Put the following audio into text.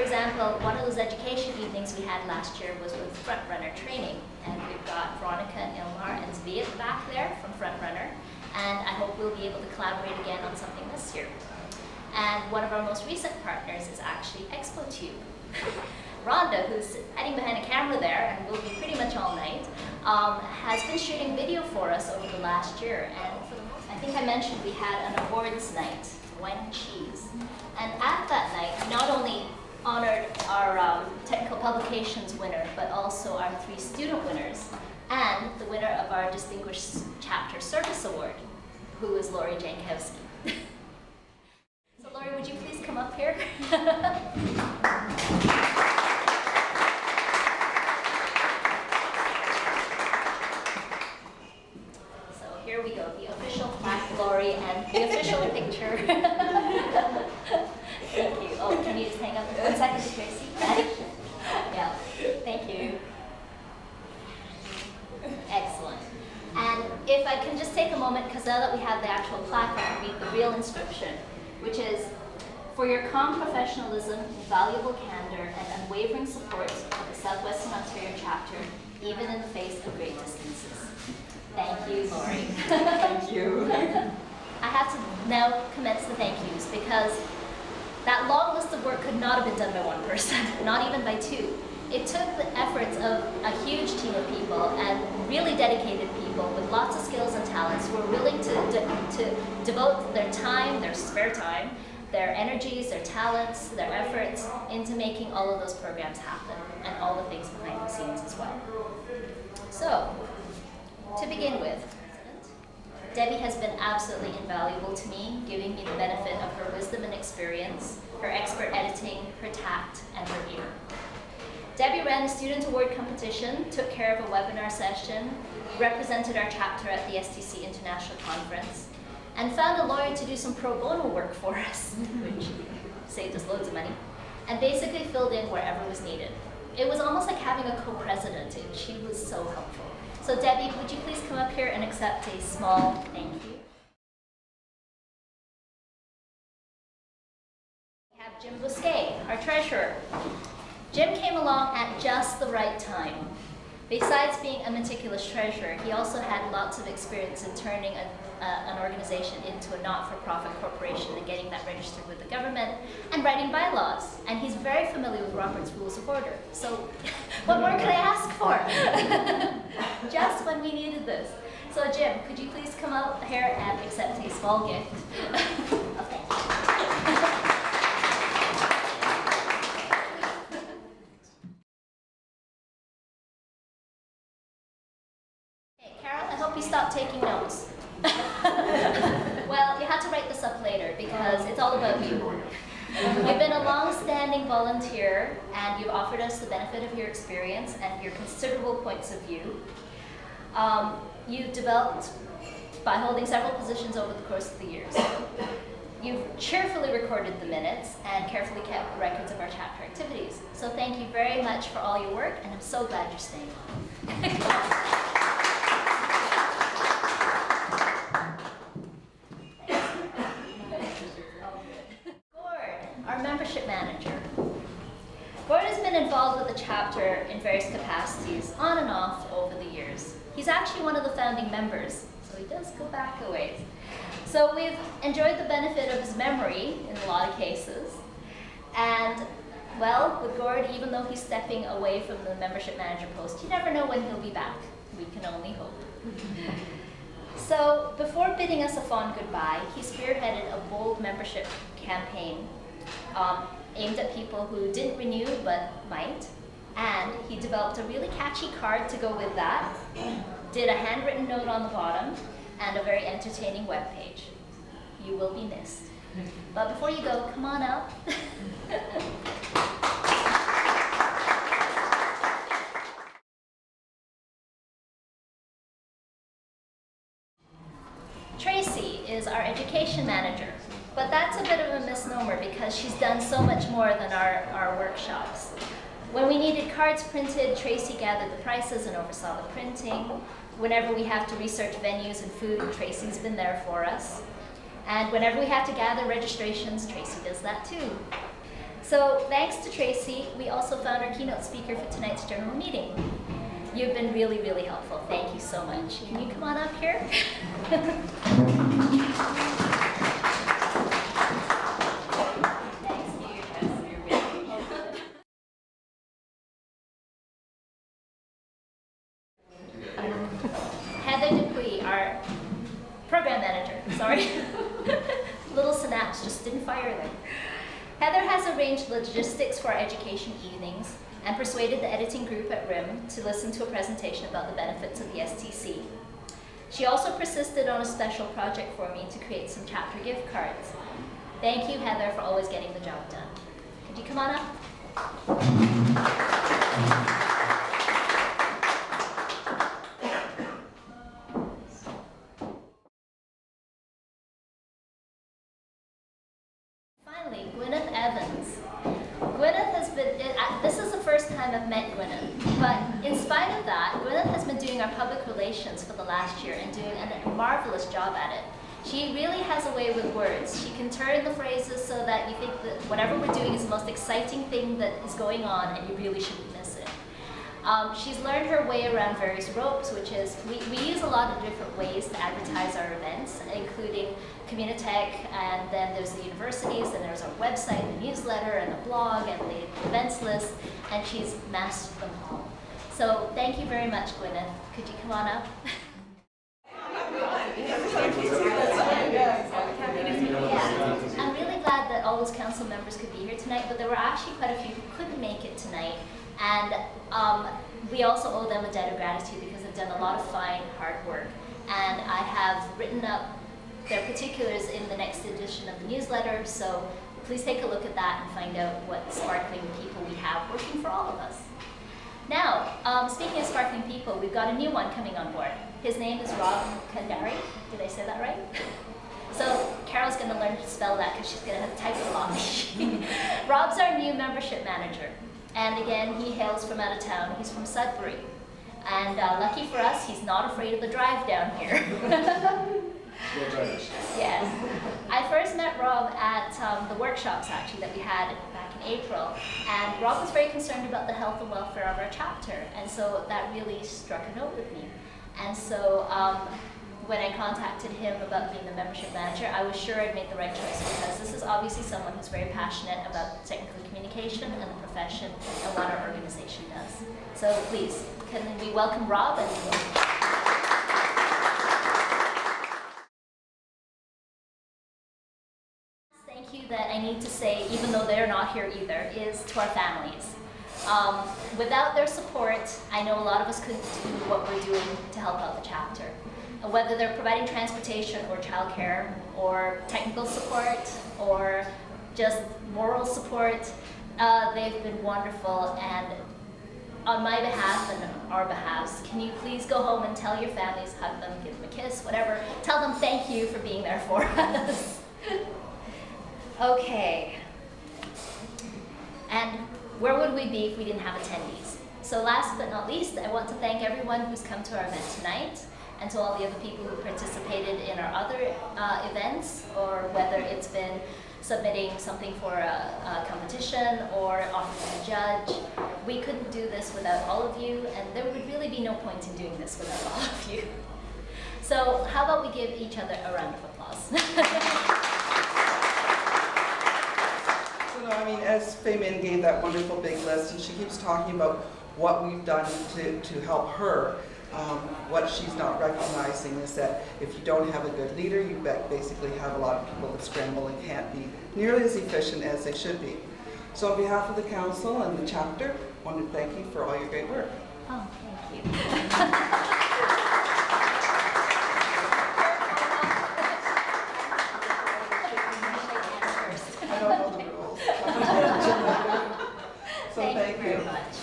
For example, one of those education evenings we had last year was with Frontrunner training, and we've got Veronica and Ilmar and Zvi at the back there from Frontrunner, and I hope we'll be able to collaborate again on something this year. And one of our most recent partners is actually ExpoTube. Rhonda, who's hiding behind a camera there and will be pretty much all night, has been shooting video for us over the last year. And I think I mentioned we had an awards night, wine and cheese. And at that night, we not only honored our technical publications winner, but also our 3 student winners, and the winner of our Distinguished Chapter Service Award, who is Lori Jankowski. So Lori, would you please come up here? So here we go, the official plaque, Lori, and the official picture. Thank you. Oh, can you just hang up for 1 second, Tracy? Yeah, thank you. Excellent. And if I can just take a moment, because now that we have the actual plaque, I can read the real inscription, which is, "For your calm professionalism, invaluable candor, and unwavering support of the Southwestern Ontario chapter, even in the face of great distances." Thank you, Lori. Thank you. I have to now commence the thank yous, because that long list of work could not have been done by 1 person, not even by 2. It took the efforts of a huge team of people and really dedicated people with lots of skills and talents who are willing to devote their time, their spare time, their energies, their talents, their efforts into making all of those programs happen, and all the things behind the scenes as well. So, to begin with, Debbie has been absolutely invaluable to me, giving me the benefit of her wisdom and experience, her expert editing, her tact, and her ear. Debbie ran a student award competition, took care of a webinar session, represented our chapter at the STC International Conference, and found a lawyer to do some pro bono work for us, which saved us loads of money, and basically filled in wherever was needed. It was almost like having a co-president, and she was so helpful. So Debbie, would you please come up here and accept a small thank you? We have Jim Bousquet, our treasurer. Jim came along at just the right time. Besides being a meticulous treasurer, he also had lots of experience in turning an organization into a not-for-profit corporation and getting that registered with the government and writing bylaws. And he's very familiar with Robert's Rules of Order. So what more could I ask for? Just when we needed this. So Jim, could you please come out here and accept a small gift? Oh, thank you. Stop taking notes. Well, you had to write this up later because it's all about you. You've been a long-standing volunteer and you've offered us the benefit of your experience and your considerable points of view. You've developed by holding several positions over the course of the years. You've cheerfully recorded the minutes and carefully kept records of our chapter activities. So thank you very much for all your work, and I'm so glad you're staying on. Involved with the chapter in various capacities, on and off over the years. He's actually one of the founding members, so he does go back a ways. So we've enjoyed the benefit of his memory in a lot of cases. And, well, with Gord, even though he's stepping away from the membership manager post, you never know when he'll be back. We can only hope. So before bidding us a fond goodbye, he spearheaded a bold membership campaign aimed at people who didn't renew but might, and he developed a really catchy card to go with that, did a handwritten note on the bottom, and a very entertaining webpage. You will be missed. But before you go, come on up. Tracy is our education manager. But that's a bit of a misnomer because she's done so much more than our workshops. When we needed cards printed, Tracy gathered the prices and oversaw the printing. Whenever we have to research venues and food, Tracy's been there for us. And whenever we have to gather registrations, Tracy does that too. So thanks to Tracy, we also found our keynote speaker for tonight's general meeting. You've been really, really helpful. Thank you so much. Can you come on up here? Our program manager, sorry. Little synapse just didn't fire there. Heather has arranged logistics for our education evenings and persuaded the editing group at RIM to listen to a presentation about the benefits of the STC. She also persisted on a special project for me to create some chapter gift cards. Thank you, Heather, for always getting the job done. Could you come on up? Gwyneth Evans. Gwyneth has been, this is the first time I've met Gwyneth, but in spite of that, Gwyneth has been doing our public relations for the last year and doing a marvelous job at it. She really has a way with words. She can turn the phrases so that you think that whatever we're doing is the most exciting thing that is going on and you really shouldn't miss it. She's learned her way around various ropes, which is, we use a lot of different ways to advertise our events, including Communitech, and then there's the universities, and there's our website, the newsletter, and the blog, and the events list, and she's mastered them all. So thank you very much, Gwyneth. Could you come on up? I'm really glad that all those council members could be here tonight, but there were actually quite a few who couldn't make it tonight. And we also owe them a debt of gratitude because they've done a lot of fine, hard work. And I have written up their particulars in the next edition of the newsletter, so please take a look at that and find out what sparkling people we have working for all of us. Now, speaking of sparkling people, we've got a new one coming on board. His name is Rob Kandari. Did I say that right? So Carol's going to learn to spell that because she's going to have to type it a lot. Rob's our new membership manager. And again, he hails from out of town. He's from Sudbury. And lucky for us, he's not afraid of the drive down here. Yes. I first met Rob at the workshops, actually, that we had back in April. And Rob was very concerned about the health and welfare of our chapter. And so that really struck a note with me. And so when I contacted him about being the membership manager, I was sure I'd made the right choice because this is obviously someone who's very passionate about technical communication and the profession and what our organization does. So please, can we welcome Rob? And thank you that I need to say, even though they're not here either, is to our families. Without their support, I know a lot of us couldn't do what we're doing to help out the chapter. Whether they're providing transportation or childcare or technical support or just moral support, they've been wonderful. And on my behalf and our behalves, can you please go home and tell your families, hug them, give them a kiss, whatever. Tell them thank you for being there for us. Okay. And where would we be if we didn't have attendees? So last but not least, I want to thank everyone who's come to our event tonight, and to all the other people who participated in our other events, or whether it's been submitting something for a competition or offering a judge. We couldn't do this without all of you, and there would really be no point in doing this without all of you. So how about we give each other a round of applause? So, I mean, as Fei Min gave that wonderful big list, and she keeps talking about what we've done to help her, what she's not recognizing is that if you don't have a good leader, you basically have a lot of people that scramble and can't be nearly as efficient as they should be. So on behalf of the council and the chapter, I want to thank you for all your great work. Oh, thank you.